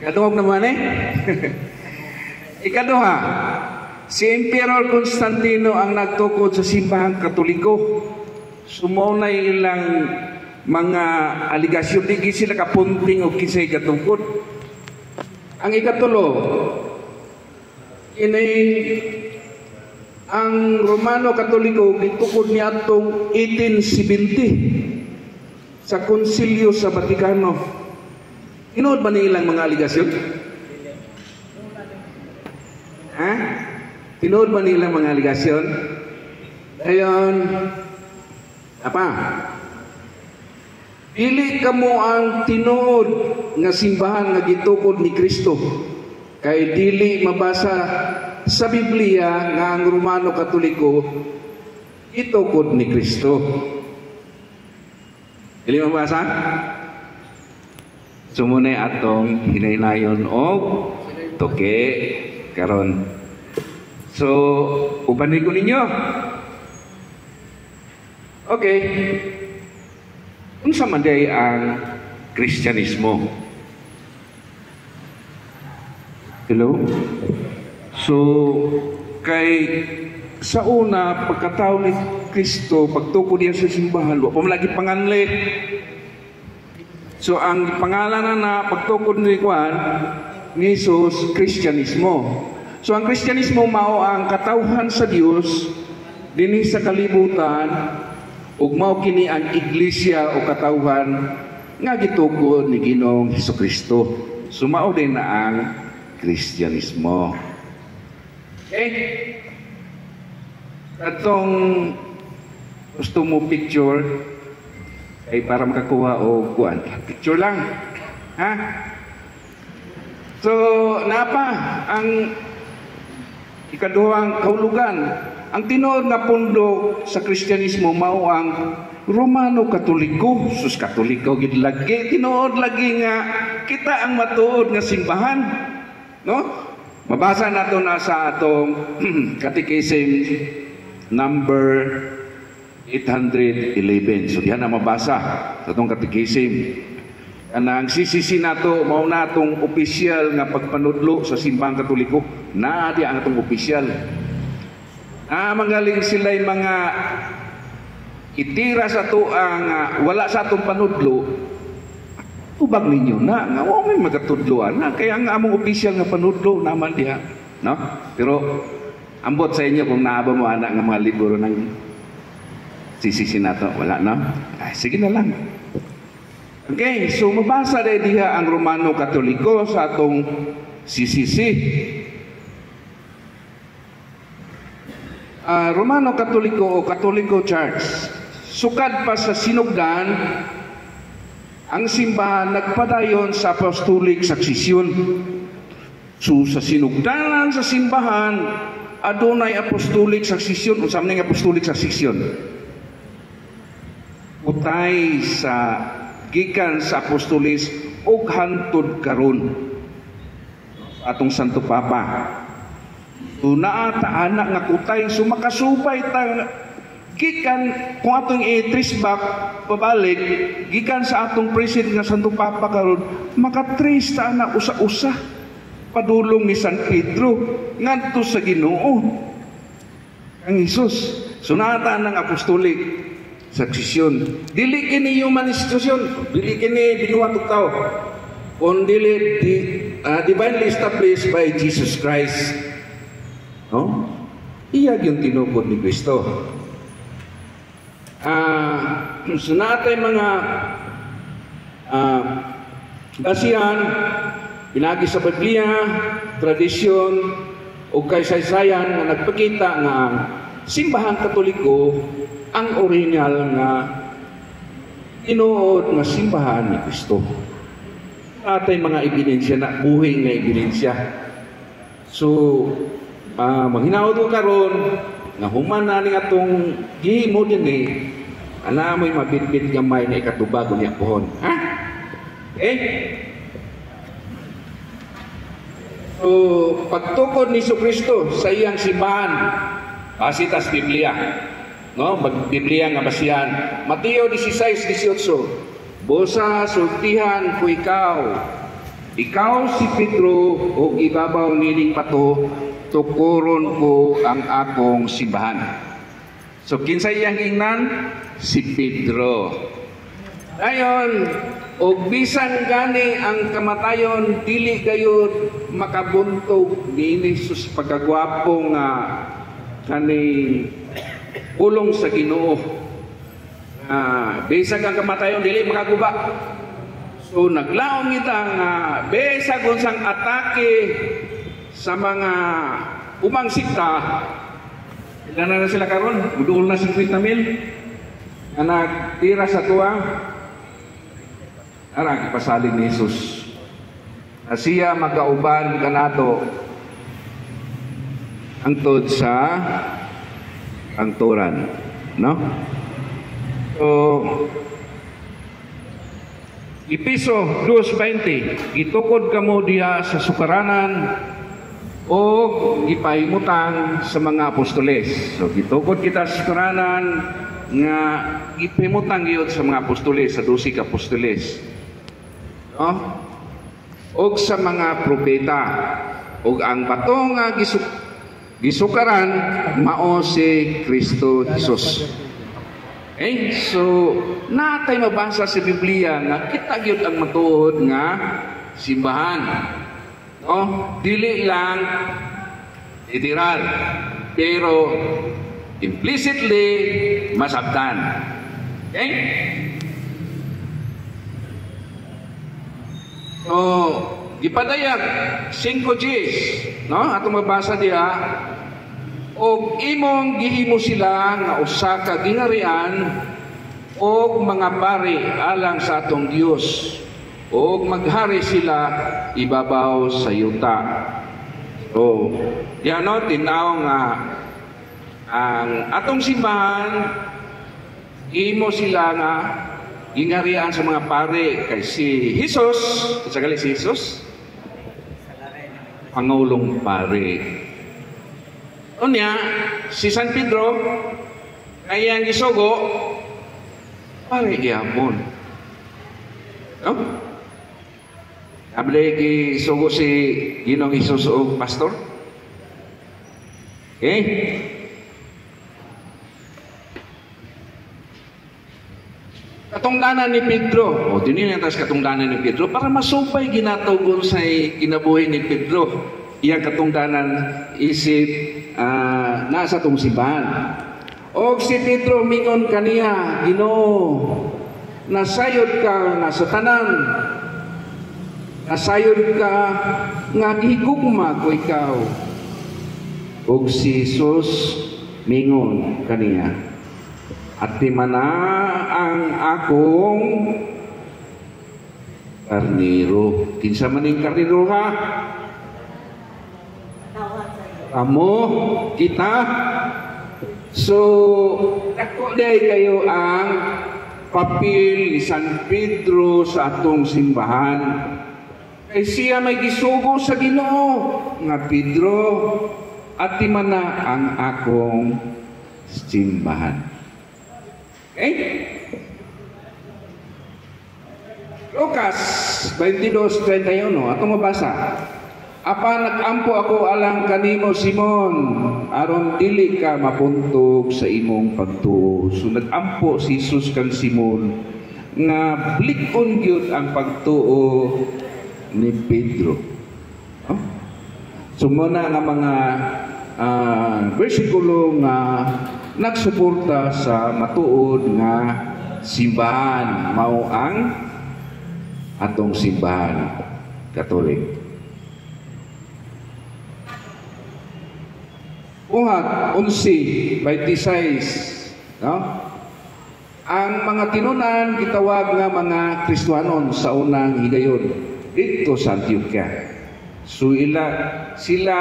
Kadungog naman eh. Ikaduha, si Emperor Constantino ang nagtukod sa simbahang Katoliko. Sumunay ilang mga aligasyon, di sila kapunting o kisay katungkod. Ang ikatulo, ang Romano Katoliko gitukod niya atong 1870 sa Konsilyo sa Vatikano. Inood ba nilang mga aligasyon? Ha? Tinood ba nilang mga aligasyon? Ayon, apa? Dili kamo ang tinuod nga simbahan nga gitukod ni Kristo. Kay dili mabasa sa Biblia nga ang Romano Katoliko gitukod ni Kristo. Dili mabasa? Sumunay atong hinaynayon og toke karon. So, ubanin ko ninyo. Okay. Unsa man day ang Kristyanismo? Hello? So, kay sa una, pagkatao ni Kristo, pagtukod niya sa simbahan, wa pa malagi panganli. So, ang pangalan na pagtukod ni Juan, ni Jesus, Kristyanismo. So, ang Kristyanismo mao ang katawhan sa Dios dinhi sa kalibutan, ug mao kini ang iglesia o katawhan nga gitukod ni Ginoong Hesukristo. So, mao din na ang Kristyanismo. Okay? Atong gusto mo picture ay para makakuha o kuan. Picture lang. Ha? So, napa ang ikaduhang kahulugan. Ang tinuod nga pundo sa Kristyanismo mao ang Romano Katoliko. Sus Katoliko gid lagi tinuod lagi nga kita ang matuod nga simbahan. No? Mabasa nato na sa atong Catechism number 811. So diyan na mabasa sa atong Catechism. Ang CCC nato mao na atong opisyal nga pagpanudlo sa simbahang Katoliko. Naa di ang atong opisyal. Mangaling sila'y mga itira sa to ang wala sa atong panudlo. Ubag ninyo na nga wa may magatudloan na kaya ang among opisyal nga panudlo naman diha, no? Pero ambot sa inyo kung naaba mo ana nga mga libro ng CCC nato, wala na. Ay, sige na lang. Okay, so mabasa na diha ang Romano Katoliko sa atong CCC. Romano Katoliko o Katoliko Church. Sukad pa sa sinugdan, ang simbahan nagpadayon sa apostolic succession. So sa sinugdanan sa simbahan, adunay apostolic succession. Unsa man nga apostolic succession? Utay sa gikan sa apostolis ug hantod karon atong Santo Papa. Naa ta anak nga kutay so makasubay ta gikan kung atong i-trace back pabalik gikan sa atong president nga Santo Papa karon makatrace ta na usa-usa padulong ni San Pedro ngadto sa Ginoo ang Hesus. So naa ta nang apostolic succession. Dili kini human institution, dili kini binuhat og tao, kundi divinely established by Jesus Christ. No? Iya yung tinukod ni Kristo. So natay mga basihan pinagi sa Biblia, tradisyon o kaysaysayan na nagpakita nga ang simbahang Katoliko ang original nga tinuod nga simbahan ni Kristo. Atay mga ebidensya na buhay nga ebidensya. So maghinaot ko karon nga human na ning atong gihimo dinhi ana mo'y mabitbit gamay na ikatubag niya pohon. Ha? So pagtukod ni Kristo sa iyang simbahan base tas Biblia. No, Biblia nga basihan. Mateo 16:18. Bosa sultihan ko ikaw ikaw si Pedro o ibabaw nining pato, tukuron ko ang akong simbahan. So kinsay iyang ingnan? Si Pedro. Dayon, og bisan gani ang kamatayon dili gayud makabuntog ni Jesus pagkagwapo nga kani ulong sa Ginoo. Bisag ang kamatayon dili makaguba. So naglaom kita nga bisag unsang atake sa mga umang sikta. Ilan na sila karon? Uduol na 50,000 na nagtira sa tuwa. Ara ipasalig ni Jesus. Siya magkauban kanato angtod sa angturan, no? So Episo 2:20 gitukod kamo diha sa sukaranan o gipahimutang sa mga apostoles. So gitukod kita sa sukaranan nga gipahimutang gyud sa mga apostoles, sa 12 ka apostoles. Og sa mga propeta, og ang bato nga gisukaran mao si Kristo Jesus. So natay mabasa sa Biblia nga kita gyud ang matuod nga simbahan. Dili lang literal, pero implicitly masabtan. Okay? So, gipadayag 5 Gs, no? Atong mabasa diha, og imong gihimo sila nga usa ka gingharian og mga pari alang sa atong Dios, og maghari sila ibabaw sa yuta. So, yan no, tinaw nga ang atong simbahan imo sila nga gingharian sa mga pare kay si Jesus, sa gali si Jesus, Pangulong Pare. Unya, si San Pedro, kaya ang isugo, pare gyapon. No? Abli gisugo si Ginoong Hesus o pastor. Okay? Katungdanan ni Pedro, o dinili natas katungdanan ni Pedro para masupay ginatugon sa kinabuhi ni Pedro. Iyang katungdanan isip nasa tong simbahan. Og si Pedro mingon kaniya, Ginoo, nasayod ka nga sa tanan, nasayod ka nga gihigugma ko ikaw. Og si Jesus mingon kaniya, at di man na ang akong karniro. Kinsa man yung karniro ha? Amo, kita. So, ako day kayo ang papel ni San Pedro sa atong simbahan. Kay siya may gisugo sa Ginoo nga Pedro, at di man na ang akong simbahan. Okay? Lucas 22:31, atong mabasa. Apa nagampo ako alang kanimo Simon, aron dili ka mapuntog sa imong pagtuo. So nagampo si Jesus kang Simon nga blikon gyud ang pagtuo ni Pedro. So muna nga mga bersikulo nga nagsuporta sa matuod nga simbahan, mao ang atong simbahan Katolik. Uhat 11:26, no? Ang mga tinunan gitawag nga mga Kristiyanon sa unang higayon dito sa Antioquia. So sila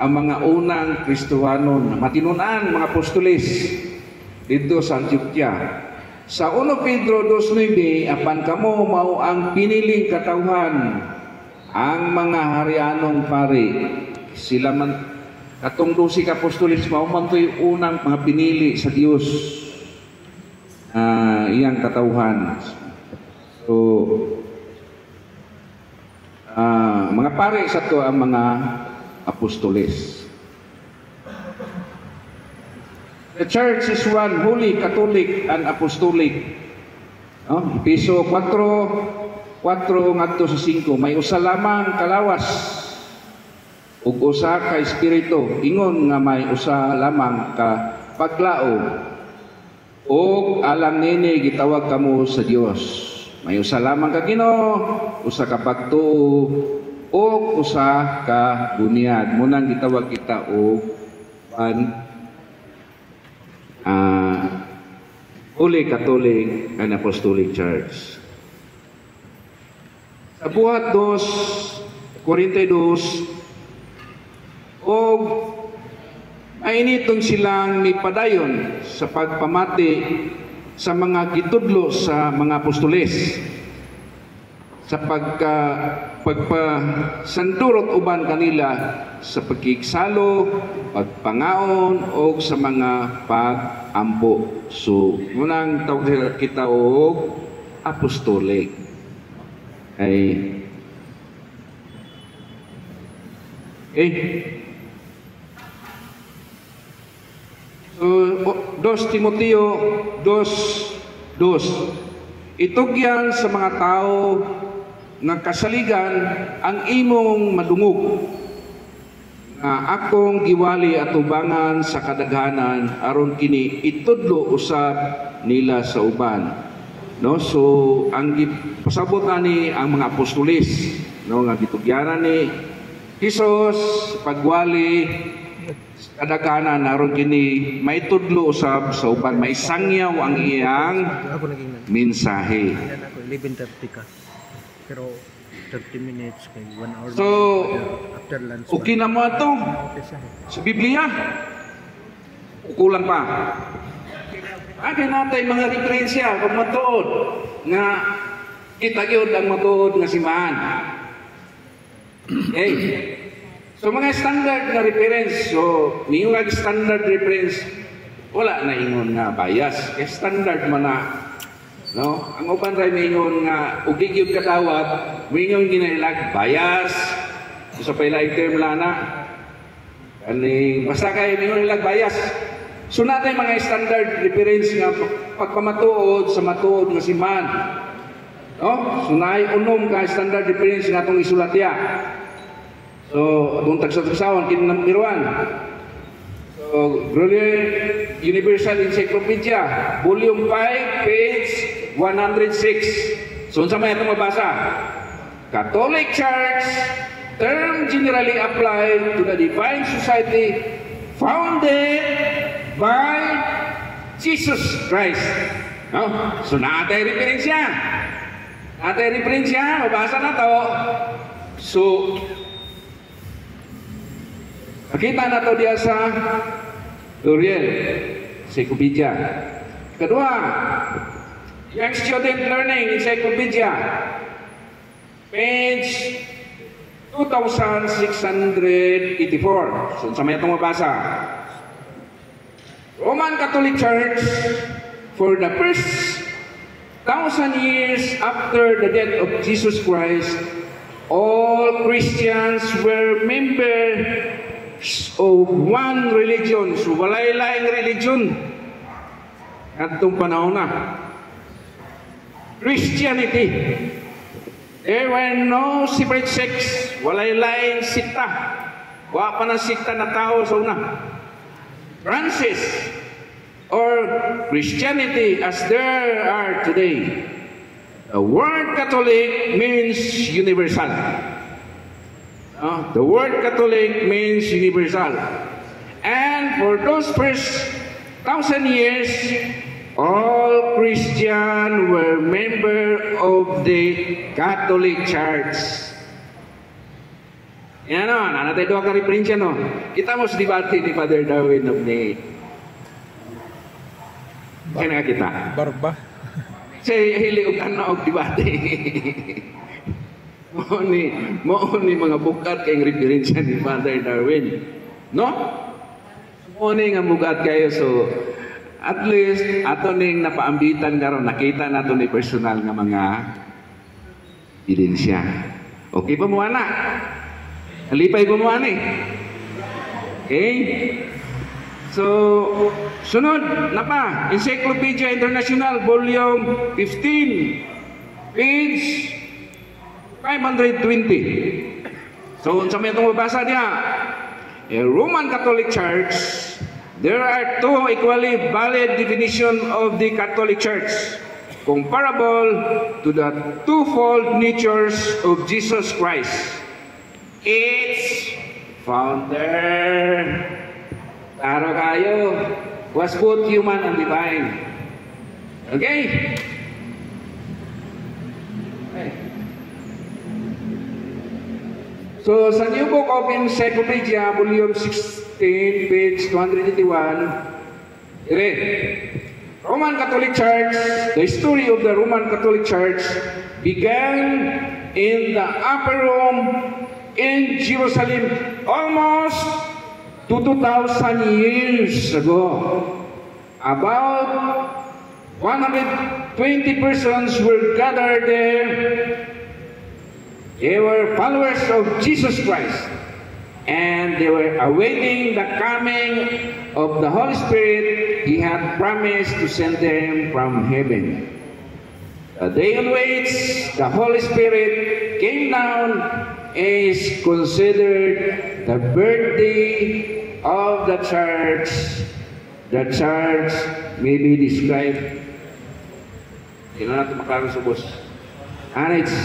ang mga unang Kristiyanon, matinunan, mga apostoles dito sa Antioquia. Sa 1 Pedro 2:9, apan kamo mao ang piniling katawhan, ang mga harianong pari. Sila man katong 12 ka apostoles mao man to'y unang mga pinili sa Dios. Iyang katawhan. So Mga pare sa to ang mga apostoles. The church is one, holy, Catholic, and apostolic. Piso 4 ngadto sa 5, may usa lamang kalawas ug usa ka espiritu, ingon nga may usa lamang ka paglaom, ug alang nini gitawag kamo sa Dios. May usa lamang ka Ginoo, usa ka pagtuo, ug usa ka bunyag. Munang gitawag kita og Holy Catholic and Apostolic Church. Sa buhat 2:42, og mainiton silang mipadayon sa pagpamati sa mga gitudlo sa mga apostoles, sa pagpasandurot uban kanila sa pagkigsalo, pagpangaon o sa mga pag-ampo. So, munang tawag kita og apostolic. So, 2 Timoteo 2:2. Itugyan sa mga tao nga kasaligan ang imong madungog nga akong giwali at ubangan sa kadaghanan aron kini itudlo usab nila sa uban. No, so ang pasabot ani ang mga apostoles, no, nga gitugyanan ni Hesus pagwali sa kadaghanan aron kini maitudlo usab sa uban, maisangyaw ang iyang mensahe. Pero 30 minutes kay 1 hour. So, after lunch. okay na mo ito. Sa Biblia. Kulang pa. Agay natin mga referensya kung matuod nga kita yun ang matuod nga simbahan. Okay. So, mga standard na reference. So, niyong standard reference, wala na ingon nga bias. Kaya standard man na. No, ang uban ray mingon nga ugigyud kadawat, mingon ginailag bias. Sa pailaing term lana. Ani basta kay mingon ilag bias. So natay mga standard reference nga pagpamatuod sa matuod nga simbahan. No? So naay unom ka standard reference nga atong isulatya. So atong tagsa-tagsawon kin number 1. So Brilliant Universal Encyclopedia, Volume 5, page 106. So, unsa may itong mabasa? Catholic Church, term generally applied to the divine society founded by Jesus Christ. No? So, naatay referensya. Naatay referensya, mabasa na to. So, makita na to diya sa Uriel, Encyclopedia. Kedua, Young Student Learning Encyclopedia, page 2684. So, sa may itong mabasa. Roman Catholic Church, for the first 1,000 years after the death of Jesus Christ, all Christians were members of one religion. So, walay laing religion at itong panahon na. Christianity. There were no separate sects. Walay laing sikta. Wa pa na sikta na tao sa una. Branches or Christianity as there are today. The word Catholic means universal. The word Catholic means universal. And for those first 1,000 years, all Christians were members of the Catholic Church. Yan o, nanatay doon ka referensya no. Kita mo sa debate ni Father Darwin of the... Kaya nga kita. Barba. Say, hili o kana og debate. Mo ni mga bukat kayong referensya ni Father Darwin. No? Mo ni nga bukat kayo so... At least, ato ning napaambitan karon nakita nato ni personal nga mga ebidensya. Okay pa mo anak? Alipay ko mo ani. Okay? So, sunod na pa, Encyclopedia International, Volume 15, page 520. So, sa may itong mabasa niya, a Roman Catholic Church, there are two equally valid definitions of the Catholic Church, comparable to the twofold natures of Jesus Christ. Its founder, taro kayo, was both human and divine. Okay? So, sa New Book of Encyclopedia, Volume 16, page 281, read, Roman Catholic Church, the history of the Roman Catholic Church began in the Upper Room in Jerusalem almost 2,000 years ago. About 120 persons were gathered there. They were followers of Jesus Christ, and they were awaiting the coming of the Holy Spirit He had promised to send them from heaven. The day on which the Holy Spirit came down is considered the birthday of the church. The church may be described, hindi na natin maklaro sa bus, and it's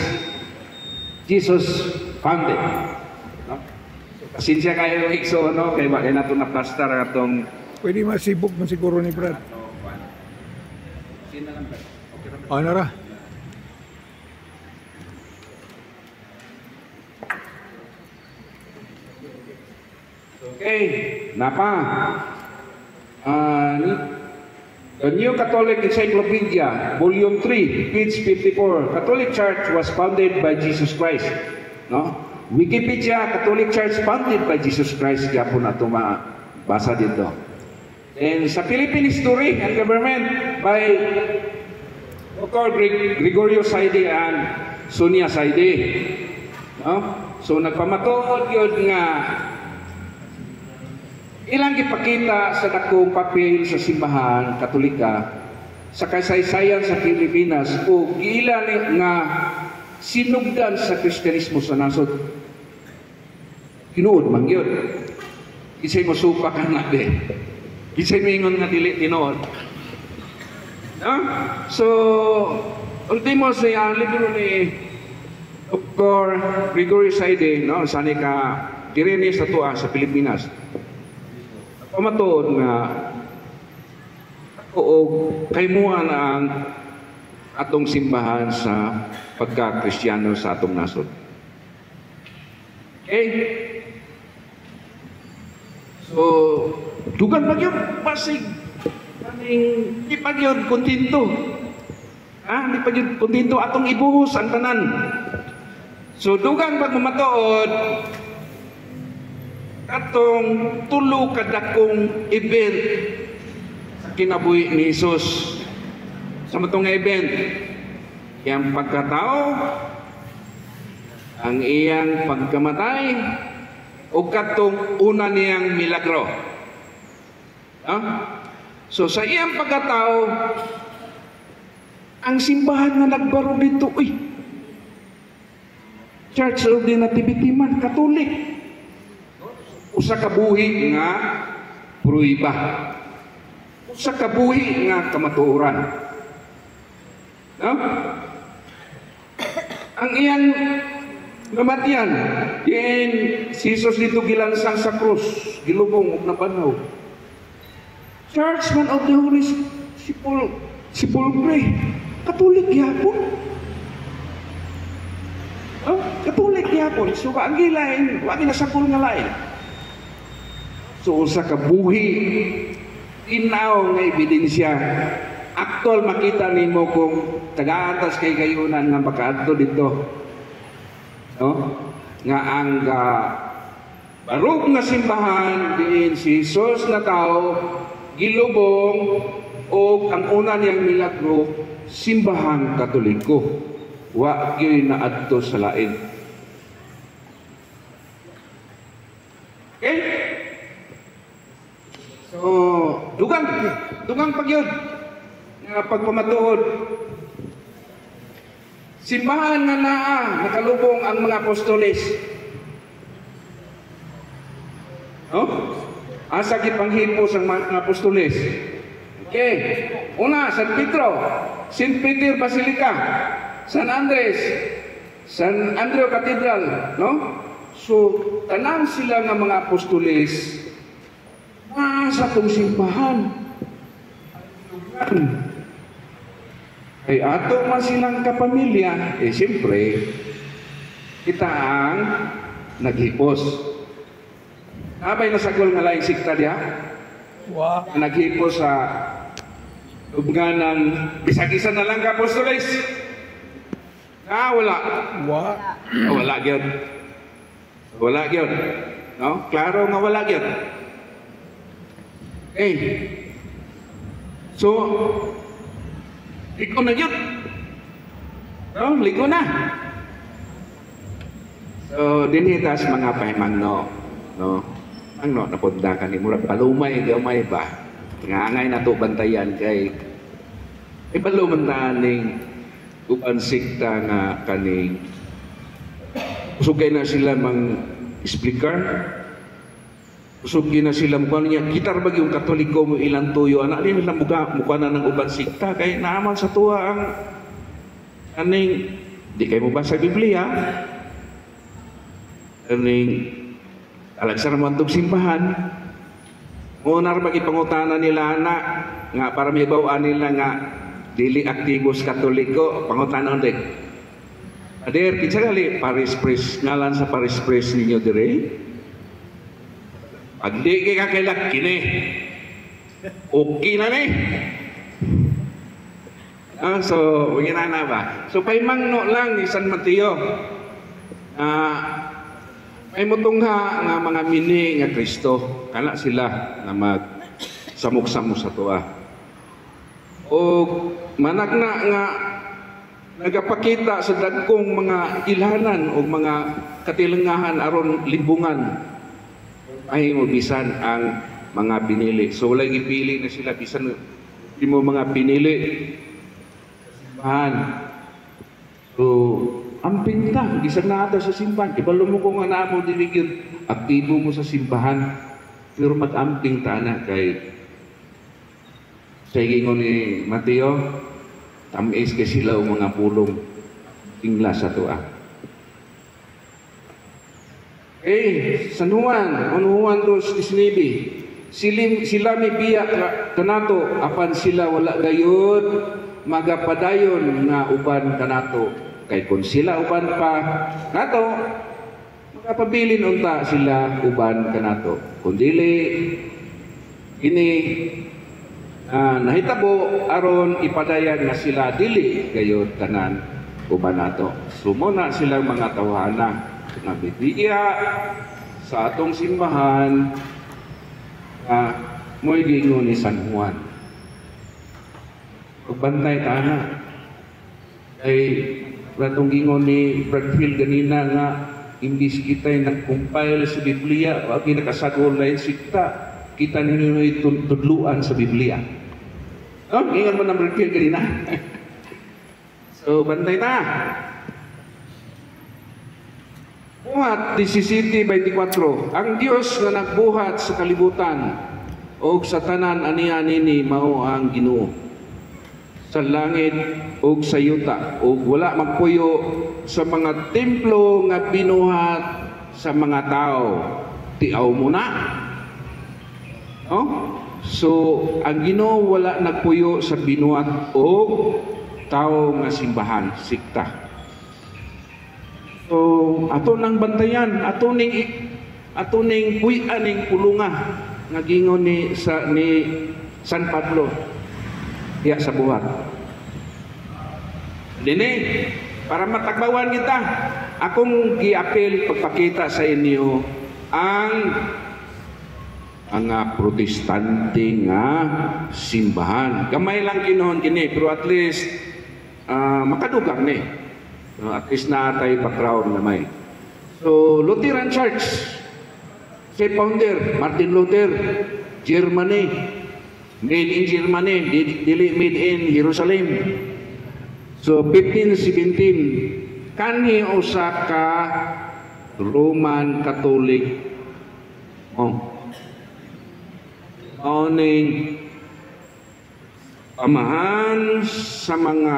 Jesus founded. No? Pasensya kayo ikso, no? Kaya ba, kaya natin na-plaster atong... Pwede masibok man siguro ni Brad. Sino lang ba? Okay, Ano ra? okay, napa. The New Catholic Encyclopedia, Volume 3, page 54. Catholic Church was founded by Jesus Christ. No? Wikipedia, Catholic Church founded by Jesus Christ. Kaya po na ito mabasa dito. And sa Philippine History and Government by Dr. Gregorio Saide and Sonia Saide. No? So nagpamatuod yun nga ilang ipakita sa dakong papel sa simbahan Katolika sa kasaysayan sa Pilipinas o ilan nga sinugdan sa Kristyanismo sa nasod. Tinuod man yun. Isa'y masupa ka nga be. Isa'y mingon nga dili tinuod. No? So, ultimo sa libro ni Dr. Gregorio Saide, no? Sani ka Tirinis na tuwa sa Pilipinas. Pamatuod nga o kaymuan ang atong simbahan sa pagka-Kristiyano sa atong nasod. Okay? So, dugan pa yun, pasig. Di pa yun, kontinto. Di pa yun, kontinto atong ibuhos ang tanan. So, dugan pag mamatuod, atong tulo kadakong event sa kinabuhi ni Jesus. Sa matong event, iyang pagkatao, ang iyang pagkamatay, o katong una niyang milagro. So sa iyang pagkatao, ang simbahan na nagbaro dito, Church of the Nativity man, Katolik. Usa ka buhi nga pruiba. Usa ka buhi nga kamatuoran. No? Ang iyang namatian, yan si Jesus dito gilansang sa krus, gilubong ug napanaw. Churchman of the Holy Sepulchre, Katolik gyapon. Katolik gyapon. So ang gilain, wa ginasakol nga lain. So usa ka buhi inaw nga ebidensya. Aktual makita nimo kung taga-atas kay kayunan nga makaadto dito. No? Nga ang barog nga simbahan diin si Jesus na tao gilubong o ang una niyang milagro simbahan Katoliko. Wa gyud naadto sa lain. Tungang pagyod nga pagpamatuod. Simbahan nga naa nakalubong ang mga apostoles. No? Asa gipanghimo sa mga apostoles. Okay. Una, San Pedro, St. Peter Basilica, San Andres, San Andreo Cathedral, no? So, tanan sila nga mga apostoles sa tong simbahan. Ay ato man silang kapamilya, siyempre, kita ang naghipos. Abay nasagol nga laing sikta diha. Wow. Naghipos sa lubnganan, bisag-isa na lang ka apostoles. Wala. Wow. Wala gyud. Wala gyud. No? Klaro nga wala gyud. So, liko na yun. No, liko na. So, dinitas mga pahimangno. No? Ang no, napunta ka ni murag palumay, gamay ba? Ngangay na to bantayan kay paluman ning uban sikta nga kaning usugay na sila mang explicar. Usugay na sila mukha niya, kitar bagi yung Katoliko mo ilang tuyo, anak din nila mukha na ng uban sikta, kaya naaman sa tuwa ang aning, di kayo mo ba sa Biblia? Aning, alagsa naman itong simbahan, munar bagi pangutana nila anak, nga para may bawaan nila nga, dili aktibos Katoliko, pangutana ulit. Ader, kinsa gali, Paris Press, ngalan sa Paris Press ninyo dire? Pag di ka kailak, kini. Okay na ni. So, na ba? So, paimangno lang ni San Mateo. May mutungha nga mga mini nga Kristo. Kana sila na mag-samok-samok sa tuwa. O managna nga nagapakita sa dagkong mga ilhanan o mga katilangahan aron libungan ay mo bisan ang mga pinili. So wala gipili na sila bisan di mo mga pinili. Simbahan. So amping ta bisan na ata sa simbahan. Ibalo mo kung ana mo dili gyud aktibo mo sa simbahan. Pero mag-amping ta na kay sa gingon ni Mateo, tamis kay sila o mga pulong tingla sa tuwa. San Juan 2:19, sila may biya kanato, apan sila wala gayud magapadayon nga uban kanato. Kay kung sila uban pa nato, magapabilin unta sila uban kanato. Kung dili, ini nahitabo aron ipadayan nga sila dili gayud tanan uban nato. Sumuna silang mga tawhana nga bibiya sa atong simbahan mo'y gingon ni San Juan. Pagbantay tana ay ratong gingon ni Bradfield ganina nga imbis kita'y nag-compile sa Biblia wag nakasagol na yung sikta kita ninyo'y tudluan sa Biblia. Gingon mo ng Bradfield ganina. So bantay ta. Buhat 17:24, ang Dios nga nagbuhat sa kalibutan o sa tanan aniya nini mao ang Ginoo. Sa langit o sa yuta o wala magpuyo sa mga templo nga binuhat sa mga tao. Tiaw mo na. So ang Ginoo wala nagpuyo sa binuhat o tao nga simbahan, sikta. So, ato nang bantayan, ato ning puy-an ning pulunga nga gingon ni San Pablo diya sa buhat. Dini, para matagbawan kita, akong giapil pagpakita sa inyo ang mga protestante nga simbahan. Gamay lang kinuhon kini, pero at least makadugang ni. At least na tayo background na may. So, Lutheran Church, si founder, Martin Luther, Germany. Made in Germany, dili made in Jerusalem. So 1517 kanhi usa ka Roman Catholic oning pamahan sa mga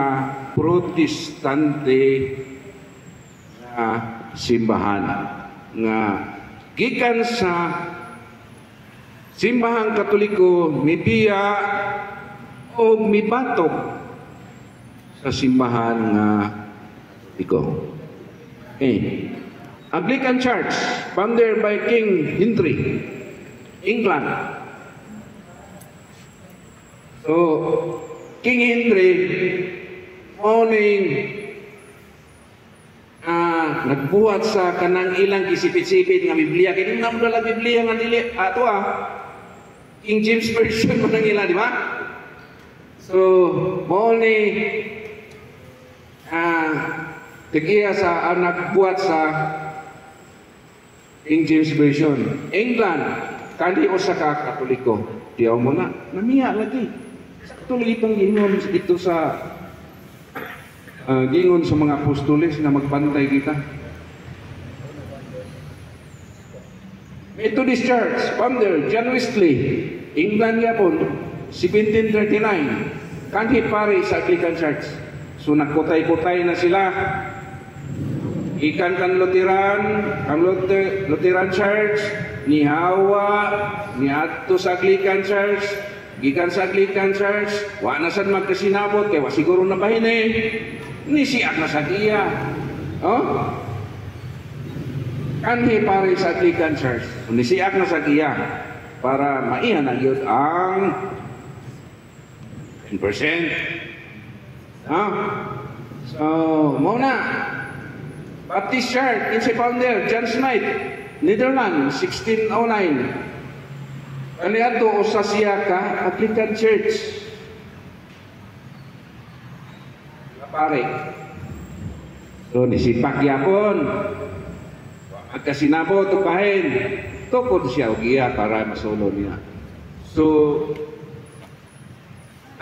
Protestante na simbahan nga gikan sa simbahang Katoliko mibiya o mibatok sa simbahan nga Katoliko. Okay. Anglican Church, founded by King Henry, England. So, King Henry, morning, nagbuhat sa kanang ilang kisipit-sipit nga Biblia. Kaya nga mo dala Biblia nga dili. Ato King James Version mo nang ila, di ba? So, morning, tigiya sa nagbuhat sa King James Version. England, kandi usa ka Katoliko. Diyaw mo na, namiya lagi. Tuloy itong gingon dito sa gingon sa mga apostoles na magpantay kita. Methodist Church, founder John Wesley, England yapon, 1739. Kandi pare sa Anglican Church. So nagkutay-kutay na sila. Ikan kan Lutheran, ang Lutheran Church, ni Hawa, ni Ato sa Anglican Church, gikan sa Anglican Church, wa na sad magkasinabot, kaya wa siguro na bahine, ni siya na sa iya. Oh? Kanhi pare sa Anglican Church, ni siya na sa iya, para maihan na yun ang 10%. So, muna, Baptist Church, its founder, John Smith, Netherlands, 1609. Kaniadto usa siya ka Anglican Church. Pare. So, nisipak yapon. Magkasinabot o kahin. Tukod siya o giya para masolo niya. So,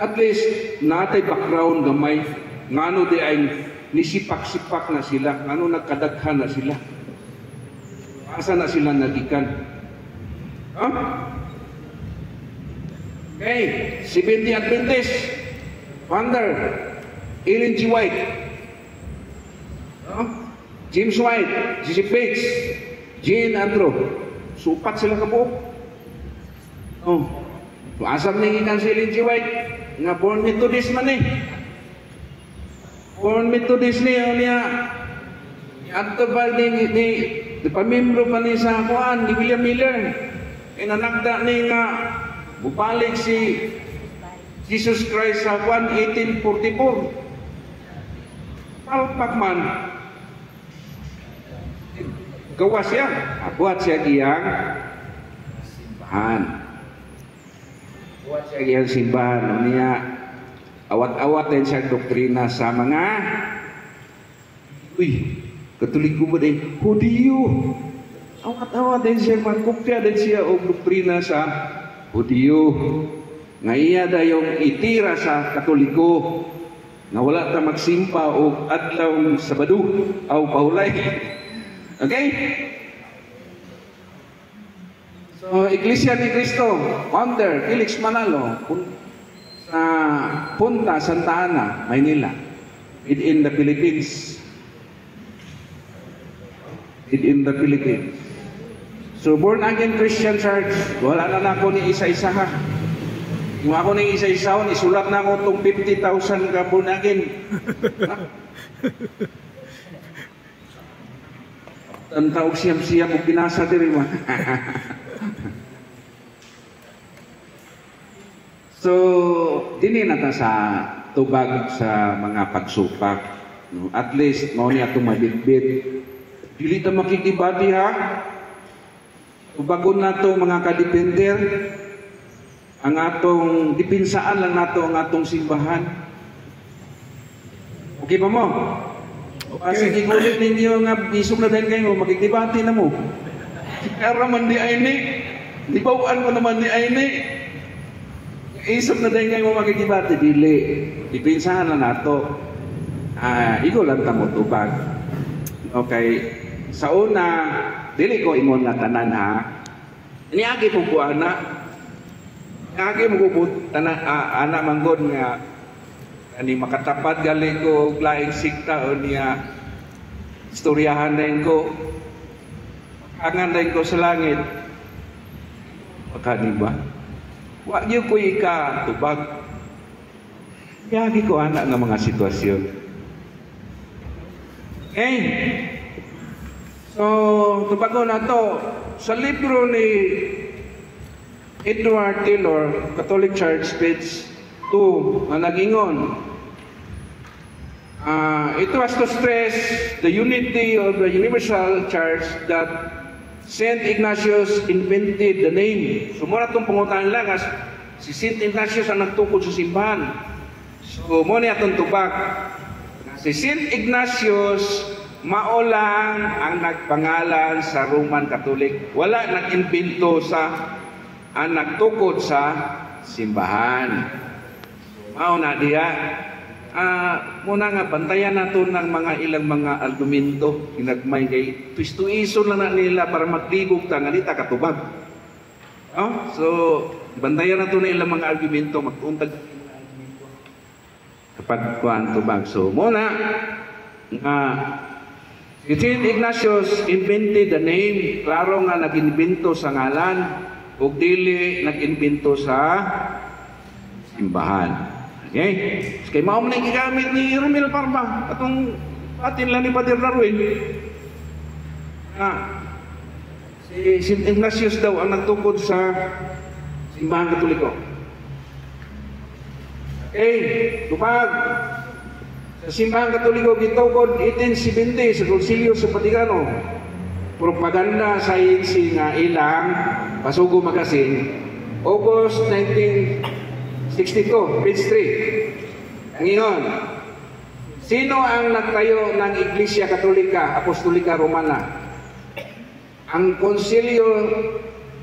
at least, natay background gamay. Ngano di ay nisipak-sipak na sila, ano nagkadaghan na sila. Asa na sila nagikan? Okay, 70 Adventist, founder, Ellen G. White, James White, Jesse Bates, Jane Andrew, supat sila kabuok. Asam ningikan si Ellen G. White, nga born Methodist man Born Methodist niya ato ba ni pamimbro pa ni sa kuan ni William Miller inanagda ni nga bupalik si Jesus Christ sa kuan 1844 palpak man gawa siya buhat siya giyang simbahan buhat siya giyang simbahan niya awat-awat din siya doktrina sa mga Katoliko ba din? Hudiyo. Awat-awat din siya, magkupya din siya o doktrina sa Hudiyo. Nga iya dayong itira sa Katoliko nga wala ta magsimpa o adlaw Sabado o Paulay. Okay? So, Iglesia ni Cristo, founder Felix Manalo, sa Punta, Santa Ana, Maynila, in the Philippines. In the Philippines. So, born again Christian Church, wala na ako ni isa-isa ha. Kung ako ni isa-isa, isulat na ako itong 50,000 ka born again. Ang tawag siyam-siyam o pinasa din mo. So, dini na ta sa tubag sa mga pagsupak. No? At least, mao niya itong mabitbit. Dili ta makikibati ha. Tubagon na ito mga kadepender. Ang atong, dipinsaan lang nato ang atong simbahan. Okay pa mo? Okay. Sige, ulit ninyo nga isog na din kayo, makikibati na mo. Kara man di ay ni. Di bawaan mo naman di ay ni. Isip na dahil ngayon mo magkikibati, dili. Ipinsahan na nato. Iko lang tamo tubag. Okay. Sa una, dili ko ingon nga tanan ha. Niagi po ko anak. Niagi mo ko tanan, anak manggod nga ani makatapat gali ko laing sikta o niya istoryahan din ko. Angan din ko sa langit. Makani ba? Wag niyo ko ika tubag. Yagi ko anak ng mga sitwasyon. Okay? So, tubago na to. Sa libro ni Edward Taylor, Catholic Church, page 2, na nagingon, it was to stress the unity of the universal church that Saint Ignatius invented the name. So, muna itong pangutan lang as si Saint Ignatius ang nagtukod sa simbahan. So, muna itong tubag. Si Saint Ignatius, maulang ang nagpangalan sa Roman Catholic. Wala nag-invento sa ang nagtukod sa simbahan. So, mauna diya. Muna nga, bantayan nato ng mga ilang mga argumento, ginagmay kay twisto-iso lang na nila para maglibog ta, nga dita katubag. So, bantayan nato na ilang mga argumento, magtuntag kapag kuhaan tubag. So, muna, Saint Ignatius invented the name, klaro nga nag-invento sa ngalan, o dili nag-invento sa simbahan. Okay? Kaya maum na gigamit ni Romel Parma atong atin lang ni Padre Darwin. Si Saint Ignatius daw ang nagtukod sa simbahan Katoliko. Okay, tupag sa simbahan Katoliko gitukod 1870 sa Konsilyo sa Vatikano. Propaganda science nga ilang Pasugo Magazine, August 1962, page 3. Ngayon, sino ang nagtayo ng Iglesia Katolika, Apostolika Romana? Ang Konsilyo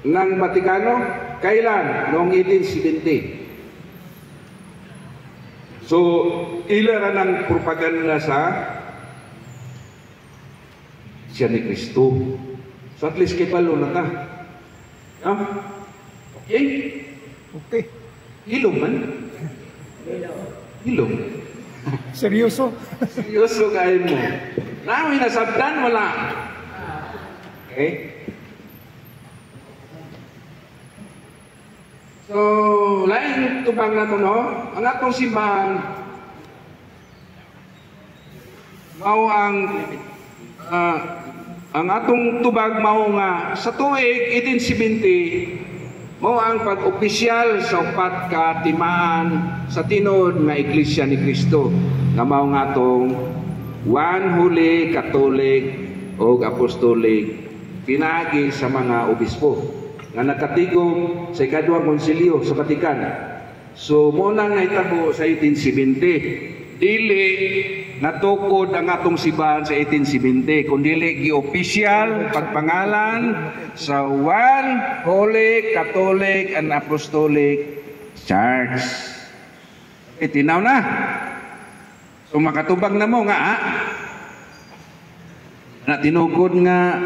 ng Vatikano, kailan? Noong 1870. So, ilan ang propaganda sa siya ni Kristo. So, at least kipalo na ta. Okay? Okay. Hilom man. Hilom. Seryoso? Seryoso kayo mo. Namin nasabdan, wala. Okay? So, lain tubang na ito, no? Ang atong simbahan, mao ang atong tubag mao nga sa tuig 1870 mao ang pag-opisyal sa upat ka timaan sa tinod nga Iglesia ni Kristo nga mao nga atong one holy Catholic o Apostolic pinagi sa mga obispo nga nakatigom sa ikaduhang konsilyo sa Vatican. So mo nang nahitabo sa 1870 dili natukod ang atong simbahan sa 1870 kundi gi-opisyal pagpangalan sa One Holy Catholic and Apostolic Church. Tinaw na. So makatubag na mo nga na tinukod nga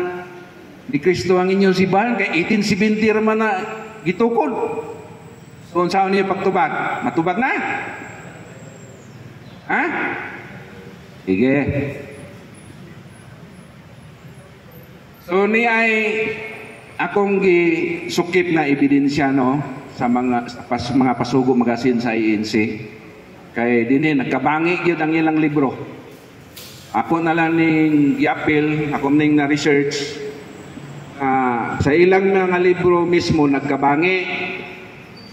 ni Kristo ang inyong simbahan kay 1870 raman na gitukod. So unsaon niya pagtubag? Matubag na? Ha? Sige. So ni ay akong gisukip na ebidensya no sa mga Pasugo Magazine sa INC. Kay dinhi nagkabangi gyud ang ilang libro. Ako na lang ning gi-appeal, ako ning na research sa ilang mga libro mismo nagkabangi.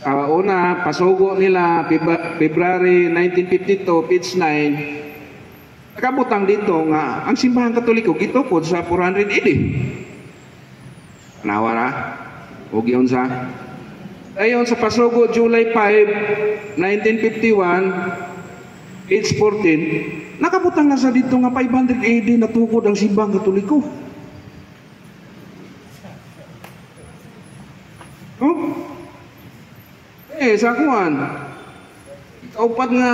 Una, Pasugo nila February 1952, page 9. Nakabutang dito nga ang simbahan Katoliko gitukod sa 400 AD. Nawara o giunsa. Ayon sa Pasugo July 5, 1951, page 14, nakabutang na sa dito nga 500 AD natukod ang simbahan Katoliko. Sa kuan. Kaupat nga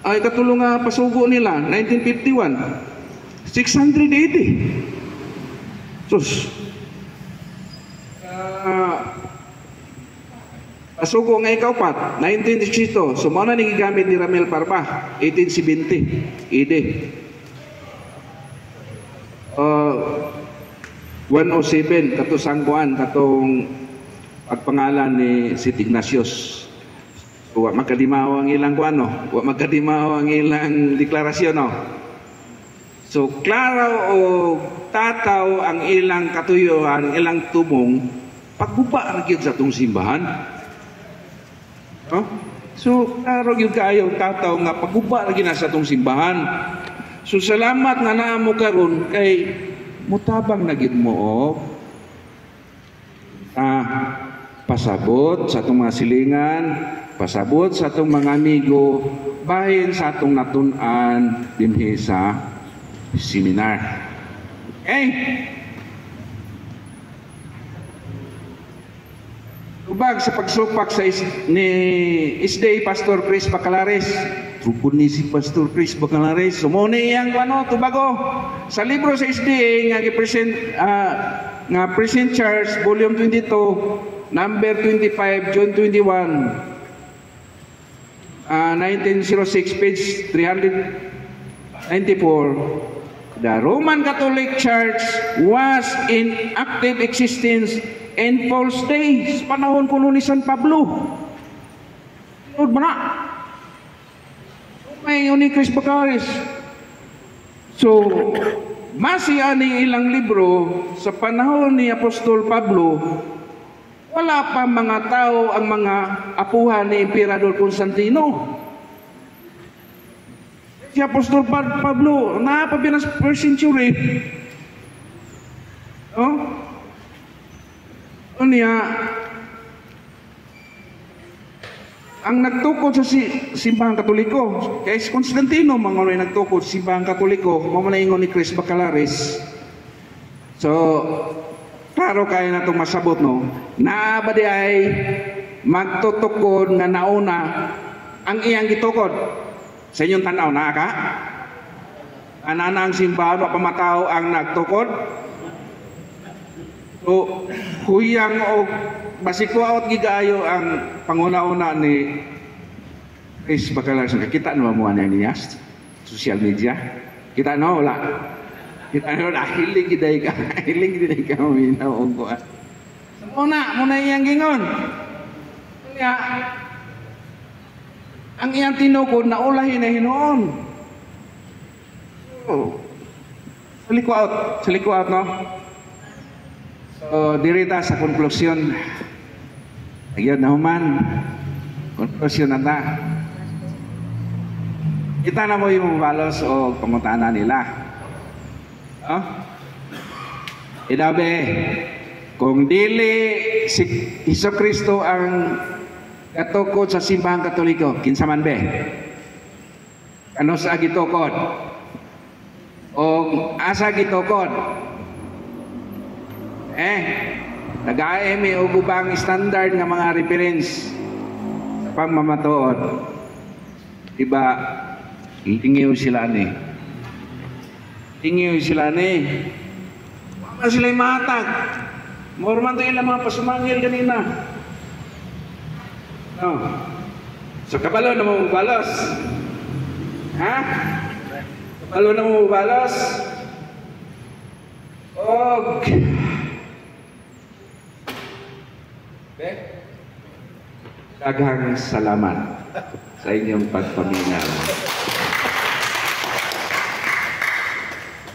ay katulong nga pasugo nila 1951. 680. Sus. Pasugo nga ikaupat 1918. So mao na ni gigamit ni Ramel Parma 1870. Ide. 107 katong sangkuan katong pagpangalan ni St. Ignatius. Wa magkadimaw ang ilang kuano, wa magkadimaw ang ilang deklarasyon no. So klaro o tataw ang ilang katuyuan, ilang tumong pagguba ra gyud sa tong simbahan. No? So klaro gyud kaayo tataw nga pagguba ra gyud sa tong simbahan. So salamat nga naa mo karon kay mutabang na gyud mo pasabot sa atong mga silingan, pasabot sa atong mga amigo, bahin sa atong natun-an dinhi sa seminar. Okay? Ubag sa pagsupak sa ni Isday Pastor Chris Bacalares. Trupod ni si Pastor Chris Bacalares. Sumuni iyang ano, tubago. Sa libro sa Isday nga gipresent nga Present Charge Volume 22 Number 25, June 21, 1906, page 394. The Roman Catholic Church was in active existence in false days. Panahon kuno ni San Pablo. Lord mo na. May ni Chris Bacalares. So, masiya ni ilang libro sa panahon ni Apostol Pablo. Wala pa mga tao ang mga apuhan ni Emperador Constantino. Si Apostol Pablo, napabinas first century. Oh? Ano niya? Ang nagtukod sa simbahan Katoliko, kay Constantino, mga nagtukod sa simbahan Katoliko, mamanaingon ni Chris Bacalares. So, klaro kaya na itong masabot, no? Naabadi ay magtutukod nga nauna ang iyang gitukod. Sa inyong tanaw, na ka? Anana ang simbahan, pamatao ang nagtukod? So, huyang o basikuaot gigayo ang panguna-una ni Chris Bacalares. Kita naman mo niya social media? Kita na, wala. Kita na, hiling giday ka. Hiling giday ka, maminaw o ko. Muna iyang gingon. Kaya, ang iyang tinukod na ulahin na hinoon. So, salikuat, no? So, dirita sa konklusyon. Ayun na human. Konklusyon na ta. Kita na mo yung balos o pangutana nila. Oh? Idabe, kung dili si Jesucristo ang katukod sa simbahan Katoliko, kinsa man be? Ano sa gitukod? O asa gitukod? Nag-aemi o gubang standard nga mga reference sa pagmamatuod. Diba, tingiw sila ni. Tingiw sila ni. Wala sila'y matag. Morman to ilang mga pasumangil kanina. No. So, kabalo na mo balos. Ha? Kabalo na mo balos. Daghang salamat sa inyong pagpaminaw.